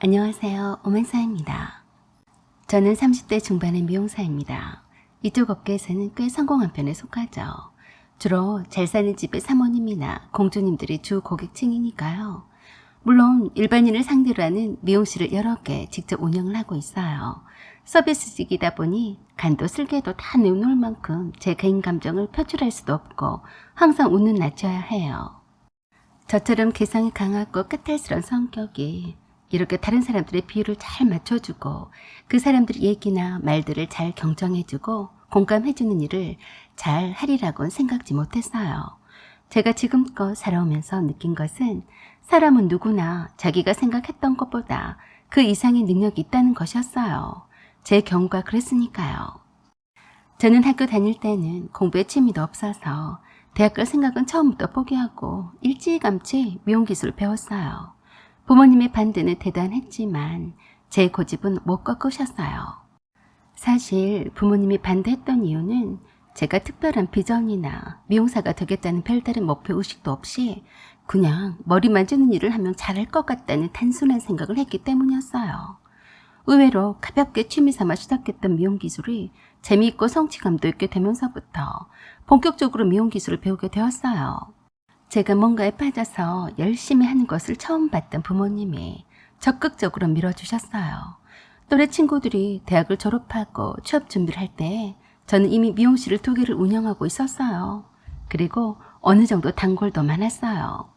안녕하세요. 오만사입니다. 저는 30대 중반의 미용사입니다. 이쪽 업계에서는 꽤 성공한 편에 속하죠. 주로 잘 사는 집의 사모님이나 공주님들이 주 고객층이니까요. 물론 일반인을 상대로 하는 미용실을 여러 개 직접 운영을 하고 있어요. 서비스직이다 보니 간도 쓸개도 다 내놓을 만큼 제 개인 감정을 표출할 수도 없고 항상 운은 낮춰야 해요. 저처럼 개성이 강하고 까탈스러운 성격이 이렇게 다른 사람들의 비율을 잘 맞춰주고 그 사람들의 얘기나 말들을 잘 경청해주고 공감해주는 일을 잘 하리라고는 생각지 못했어요. 제가 지금껏 살아오면서 느낀 것은 사람은 누구나 자기가 생각했던 것보다 그 이상의 능력이 있다는 것이었어요. 제 경우가 그랬으니까요. 저는 학교 다닐 때는 공부에 취미도 없어서 대학 갈 생각은 처음부터 포기하고 일찌감치 미용기술을 배웠어요. 부모님의 반대는 대단했지만 제 고집은 못 꺾으셨어요. 사실 부모님이 반대했던 이유는 제가 특별한 비전이나 미용사가 되겠다는 별다른 목표 의식도 없이 그냥 머리 만지는 일을 하면 잘할 것 같다는 단순한 생각을 했기 때문이었어요. 의외로 가볍게 취미삼아 시작했던 미용기술이 재미있고 성취감도 있게 되면서부터 본격적으로 미용기술을 배우게 되었어요. 제가 뭔가에 빠져서 열심히 하는 것을 처음 봤던 부모님이 적극적으로 밀어주셨어요. 또래 친구들이 대학을 졸업하고 취업 준비를 할 때 저는 이미 미용실을 2개를 운영하고 있었어요. 그리고 어느 정도 단골도 많았어요.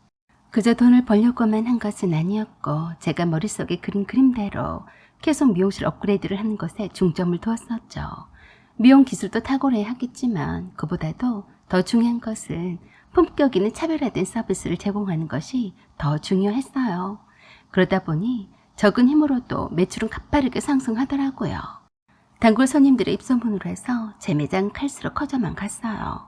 그저 돈을 벌려고만 한 것은 아니었고 제가 머릿속에 그린 그림대로 계속 미용실 업그레이드를 하는 것에 중점을 두었었죠. 미용 기술도 탁월해야 하겠지만 그보다도 더 중요한 것은 품격 있는 차별화된 서비스를 제공하는 것이 더 중요했어요. 그러다 보니 적은 힘으로도 매출은 가파르게 상승하더라고요. 단골 손님들의 입소문으로 해서 제 매장은 클수록 커져만 갔어요.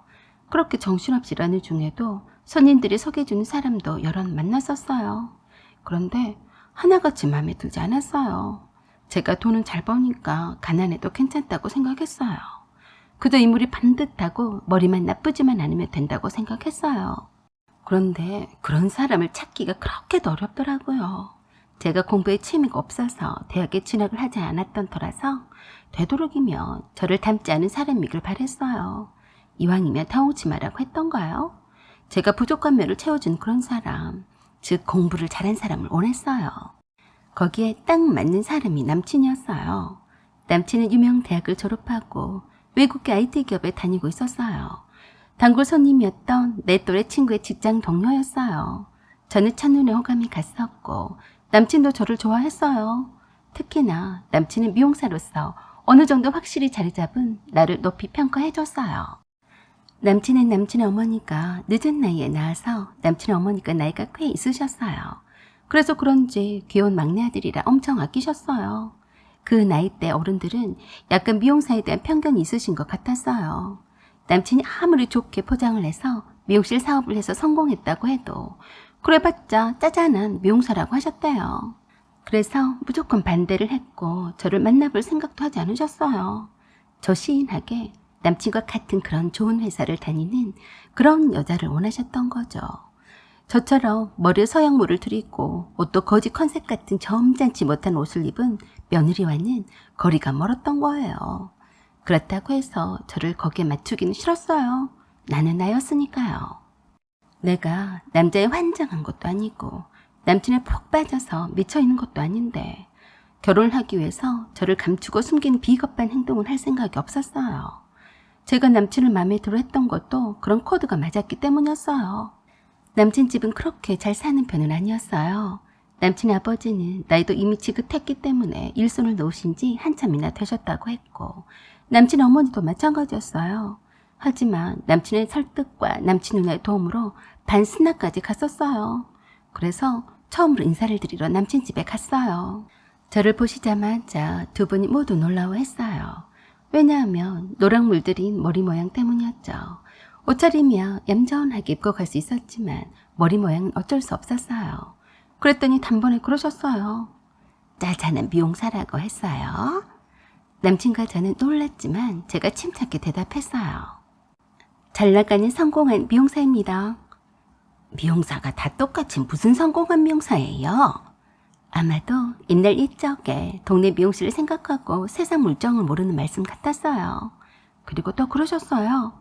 그렇게 정신없이 일하는 중에도 손님들이 소개해주는 사람도 여러 만났었어요. 그런데 하나같이 마음에 들지 않았어요. 제가 돈은 잘 버니까 가난해도 괜찮다고 생각했어요. 그저 인물이 반듯하고 머리만 나쁘지만 않으면 된다고 생각했어요. 그런데 그런 사람을 찾기가 그렇게도 어렵더라고요. 제가 공부에 취미가 없어서 대학에 진학을 하지 않았던 터라서 되도록이면 저를 닮지 않은 사람이길 바랬어요. 이왕이면 타오치마라고 했던가요? 제가 부족한 면을 채워준 그런 사람, 즉 공부를 잘한 사람을 원했어요. 거기에 딱 맞는 사람이 남친이었어요. 남친은 유명 대학을 졸업하고 외국계 IT 기업에 다니고 있었어요. 단골 손님이었던 내 또래 친구의 직장 동료였어요. 저는 첫눈에 호감이 갔었고 남친도 저를 좋아했어요. 특히나 남친은 미용사로서 어느 정도 확실히 자리 잡은 나를 높이 평가해줬어요. 남친은 남친의 어머니가 늦은 나이에 낳아서 남친의 어머니가 나이가 꽤 있으셨어요. 그래서 그런지 귀여운 막내 아들이라 엄청 아끼셨어요. 그 나이 때 어른들은 약간 미용사에 대한 편견이 있으신 것 같았어요. 남친이 아무리 좋게 포장을 해서 미용실 사업을 해서 성공했다고 해도 그래봤자 짜잔한 미용사라고 하셨대요. 그래서 무조건 반대를 했고 저를 만나볼 생각도 하지 않으셨어요. 저 시인하게 남친과 같은 그런 좋은 회사를 다니는 그런 여자를 원하셨던 거죠. 저처럼 머리에 서양물을 들이고 옷도 거지 컨셉 같은 점잖지 못한 옷을 입은 며느리와는 거리가 멀었던 거예요. 그렇다고 해서 저를 거기에 맞추기는 싫었어요. 나는 나였으니까요. 내가 남자에 환장한 것도 아니고 남친에 푹 빠져서 미쳐있는 것도 아닌데 결혼을 하기 위해서 저를 감추고 숨기는 비겁한 행동을 할 생각이 없었어요. 제가 남친을 마음에 들어 했던 것도 그런 코드가 맞았기 때문이었어요. 남친 집은 그렇게 잘 사는 편은 아니었어요. 남친의 아버지는 나이도 이미 지긋했기 때문에 일손을 놓으신 지 한참이나 되셨다고 했고 남친 어머니도 마찬가지였어요. 하지만 남친의 설득과 남친 누나의 도움으로 반스나까지 갔었어요. 그래서 처음으로 인사를 드리러 남친 집에 갔어요. 저를 보시자마자 두 분이 모두 놀라워했어요. 왜냐하면 노랑물 들인 머리 모양 때문이었죠. 옷차림이야 얌전하게 입고 갈 수 있었지만 머리 모양은 어쩔 수 없었어요. 그랬더니 단번에 그러셨어요. 짜잔한 미용사라고 했어요. 남친과 저는 놀랐지만 제가 침착히 대답했어요. 잘 나가는 성공한 미용사입니다. 미용사가 다 똑같이 무슨 성공한 미용사예요? 아마도 옛날 옛적에 동네 미용실을 생각하고 세상 물정을 모르는 말씀 같았어요. 그리고 또 그러셨어요.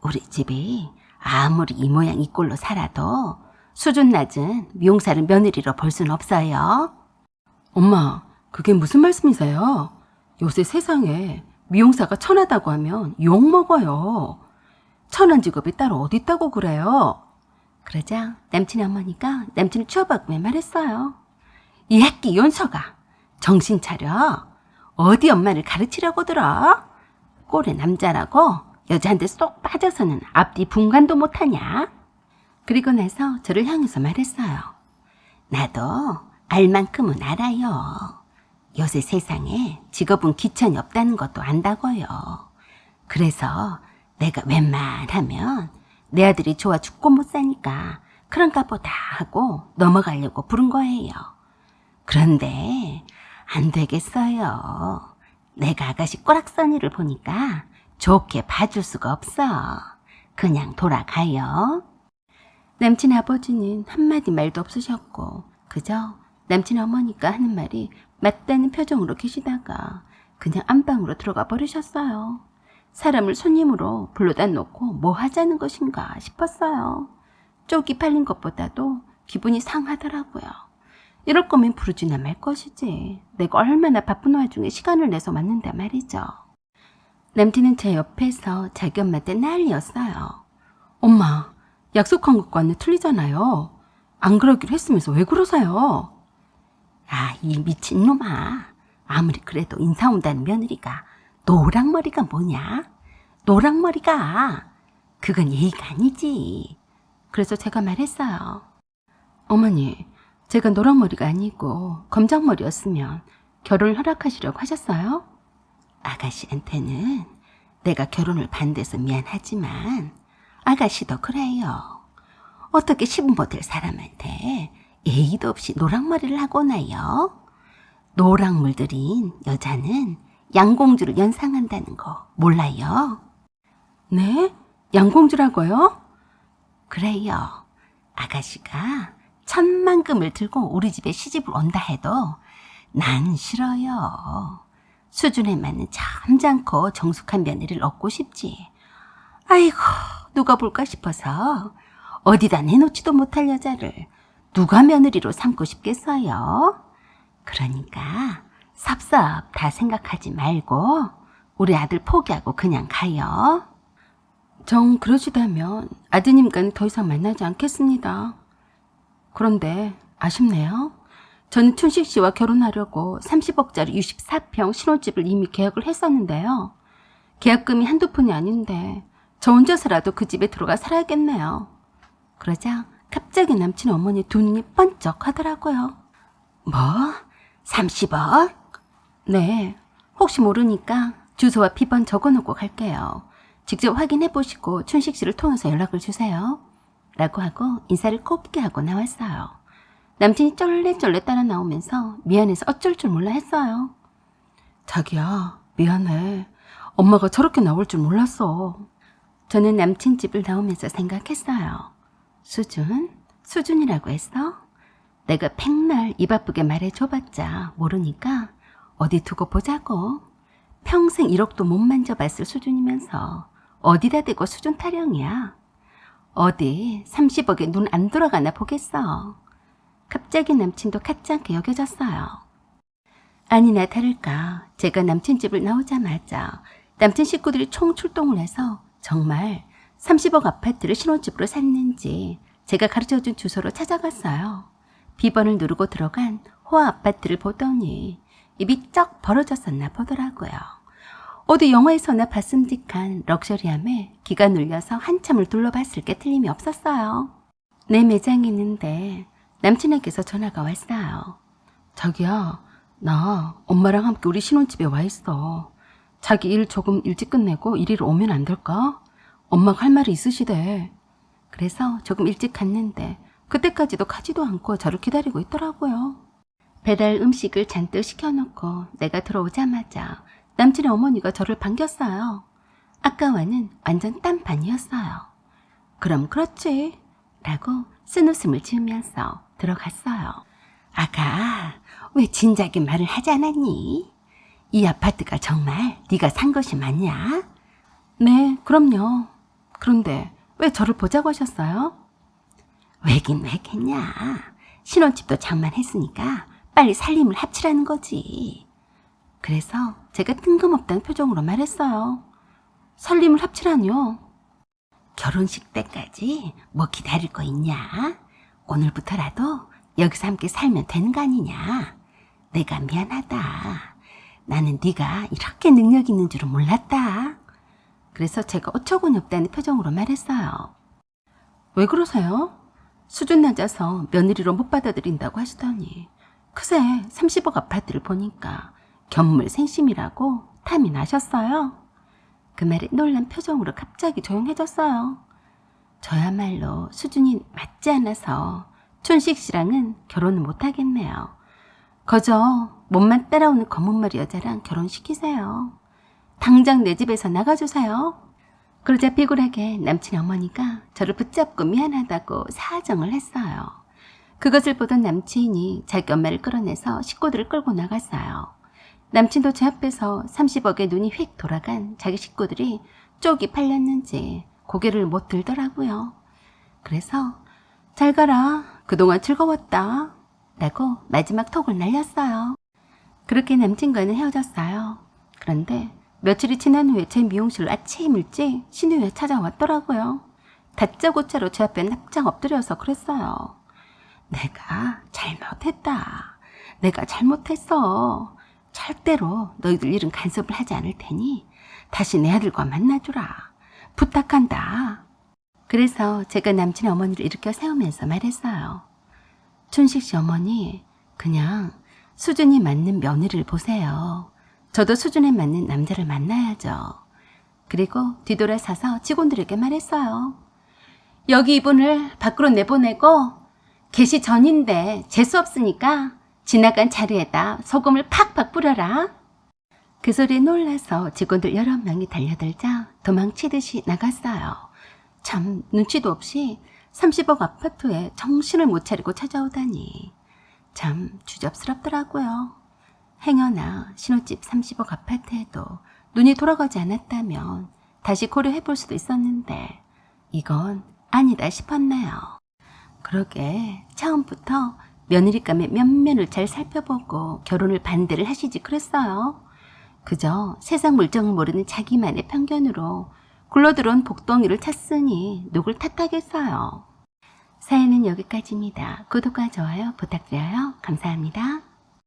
우리 집이 아무리 이 모양 이 꼴로 살아도 수준 낮은 미용사를 며느리로 볼 순 없어요. 엄마, 그게 무슨 말씀이세요? 요새 세상에 미용사가 천하다고 하면 욕먹어요. 천한 직업이 따로 어디 있다고 그래요? 그러자 남친의 어머니가 남친을 치워박으며 말했어요. 이 학기 연서가 정신 차려. 어디 엄마를 가르치려고 들어? 꼴의 남자라고 여자한테 쏙 빠져서는 앞뒤 분간도 못하냐? 그리고 나서 저를 향해서 말했어요. 나도 알 만큼은 알아요. 요새 세상에 직업은 귀천이 없다는 것도 안다고요. 그래서 내가 웬만하면 내 아들이 좋아 죽고 못 사니까 그런가 보다 하고 넘어가려고 부른 거예요. 그런데 안 되겠어요. 내가 아가씨 꼬락서니를 보니까 좋게 봐줄 수가 없어. 그냥 돌아가요. 남친 아버지는 한마디 말도 없으셨고 그저 남친 어머니가 하는 말이 맞다는 표정으로 계시다가 그냥 안방으로 들어가 버리셨어요. 사람을 손님으로 불러다 놓고 뭐 하자는 것인가 싶었어요. 쪽이 팔린 것보다도 기분이 상하더라고요. 이럴 거면 부르지나 말 것이지. 내가 얼마나 바쁜 와중에 시간을 내서 왔는데 말이죠. 남친은 제 옆에서 자기 엄마한테 난리였어요. 엄마, 약속한 것과는 틀리잖아요. 안 그러기로 했으면서 왜 그러세요? 아, 이 미친놈아. 아무리 그래도 인사 온다는 며느리가 노랑머리가 뭐냐? 노랑머리가 그건 예의가 아니지. 그래서 제가 말했어요. 어머니, 제가 노랑머리가 아니고 검정머리였으면 결혼을 허락하시려고 하셨어요? 아가씨한테는 내가 결혼을 반대해서 미안하지만 아가씨도 그래요. 어떻게 시부 못할 사람한테 예의도 없이 노랑머리를 하고 나요? 노랑물 들인 여자는 양공주를 연상한다는 거 몰라요? 네? 양공주라고요? 그래요. 아가씨가 천만금을 들고 우리 집에 시집을 온다 해도 난 싫어요. 수준에 맞는 점잖고 정숙한 며느리를 얻고 싶지. 아이고, 누가 볼까 싶어서 어디다 내놓지도 못할 여자를 누가 며느리로 삼고 싶겠어요? 그러니까 섭섭 다 생각하지 말고 우리 아들 포기하고 그냥 가요. 정 그러시다면 아드님과는 더 이상 만나지 않겠습니다. 그런데 아쉽네요. 저는 춘식 씨와 결혼하려고 30억짜리 64평 신혼집을 이미 계약을 했었는데요. 계약금이 한두 푼이 아닌데 저 혼자서라도 그 집에 들어가 살아야겠네요. 그러자 갑자기 남친 어머니 두 눈이 번쩍 하더라고요. 뭐? 30억? 네, 혹시 모르니까 주소와 비번 적어놓고 갈게요. 직접 확인해 보시고 춘식 씨를 통해서 연락을 주세요. 라고 하고 인사를 곱게 하고 나왔어요. 남친이 쩔레쩔레 따라 나오면서 미안해서 어쩔 줄 몰라 했어요. 자기야, 미안해. 엄마가 저렇게 나올 줄 몰랐어. 저는 남친 집을 나오면서 생각했어요. 수준이라고 했어? 내가 백날 입 아프게 말해줘봤자 모르니까 어디 두고 보자고. 평생 1억도 못 만져봤을 수준이면서 어디다 대고 수준 타령이야. 어디 30억에 눈 안 돌아가나 보겠어. 갑자기 남친도 가짜게 여겨졌어요. 아니나 다를까 제가 남친 집을 나오자마자 남친 식구들이 총출동을 해서 정말 30억 아파트를 신혼집으로 샀는지 제가 가르쳐준 주소로 찾아갔어요. 비번을 누르고 들어간 호화 아파트를 보더니 입이 쩍 벌어졌었나 보더라고요. 어디 영화에서나 봤음직한 럭셔리함에 기가 눌려서 한참을 둘러봤을 게 틀림이 없었어요. 내 매장에 있는데 남친에게서 전화가 왔어요. 자기야, 나 엄마랑 함께 우리 신혼집에 와 있어. 자기 일 조금 일찍 끝내고 이리로 오면 안 될까? 엄마가 할 말이 있으시대. 그래서 조금 일찍 갔는데 그때까지도 가지도 않고 저를 기다리고 있더라고요. 배달 음식을 잔뜩 시켜놓고 내가 들어오자마자 남친의 어머니가 저를 반겼어요. 아까와는 완전 딴판이었어요. 그럼 그렇지 라고 쓴웃음을 지으면서 들어갔어요. 아가, 왜 진작에 말을 하지 않았니? 이 아파트가 정말 네가 산 것이 맞냐? 네, 그럼요. 그런데 왜 저를 보자고 하셨어요? 왜긴 왜겠냐. 신혼집도 장만했으니까 빨리 살림을 합치라는 거지. 그래서 제가 뜬금없다는 표정으로 말했어요. 살림을 합치라뇨? 결혼식 때까지 뭐 기다릴 거 있냐? 오늘부터라도 여기서 함께 살면 되는 거 아니냐? 내가 미안하다. 나는 네가 이렇게 능력 있는 줄은 몰랐다. 그래서 제가 어처구니 없다는 표정으로 말했어요. 왜 그러세요? 수준 낮아서 며느리로 못 받아들인다고 하시더니 그새 30억 아파트를 보니까 견물생심이라고 탐이 나셨어요. 그 말에 놀란 표정으로 갑자기 조용해졌어요. 저야말로 수준이 맞지 않아서 춘식 씨랑은 결혼을 못하겠네요. 그저 몸만 따라오는 검은머리 여자랑 결혼시키세요. 당장 내 집에서 나가주세요. 그러자 비굴하게 남친 어머니가 저를 붙잡고 미안하다고 사정을 했어요. 그것을 보던 남친이 자기 엄마를 끌어내서 식구들을 끌고 나갔어요. 남친도 제 앞에서 30억에 눈이 휙 돌아간 자기 식구들이 쪽이 팔렸는지 고개를 못 들더라고요. 그래서 잘 가라. 그동안 즐거웠다. 라고 마지막 톡을 날렸어요. 그렇게 남친과는 헤어졌어요. 그런데 며칠이 지난 후에 제 미용실로 아침 일찍 신우이가 찾아왔더라고요. 다짜고짜로 제 앞에 납작 엎드려서 그랬어요. 내가 잘못했다. 내가 잘못했어. 절대로 너희들 일은 간섭을 하지 않을 테니 다시 내 아들과 만나주라. 부탁한다. 그래서 제가 남친 어머니를 일으켜 세우면서 말했어요. 춘식 씨 어머니, 그냥 수준이 맞는 며느리를 보세요. 저도 수준에 맞는 남자를 만나야죠. 그리고 뒤돌아서서 직원들에게 말했어요. 여기 이분을 밖으로 내보내고 개시 전인데 재수 없으니까 지나간 자리에다 소금을 팍팍 뿌려라. 그 소리에 놀라서 직원들 여러 명이 달려들자 도망치듯이 나갔어요. 참 눈치도 없이 30억 아파트에 정신을 못 차리고 찾아오다니 참 주접스럽더라고요. 행여나 신혼집 30억 아파트에도 눈이 돌아가지 않았다면 다시 고려해볼 수도 있었는데 이건 아니다 싶었네요. 그러게 처음부터 며느리감의 면면을 잘 살펴보고 결혼을 반대를 하시지 그랬어요. 그저 세상 물정을 모르는 자기만의 편견으로 굴러들어온 복덩이를 찾으니 누굴 탓하겠어요. 사연은 여기까지입니다. 구독과 좋아요 부탁드려요. 감사합니다.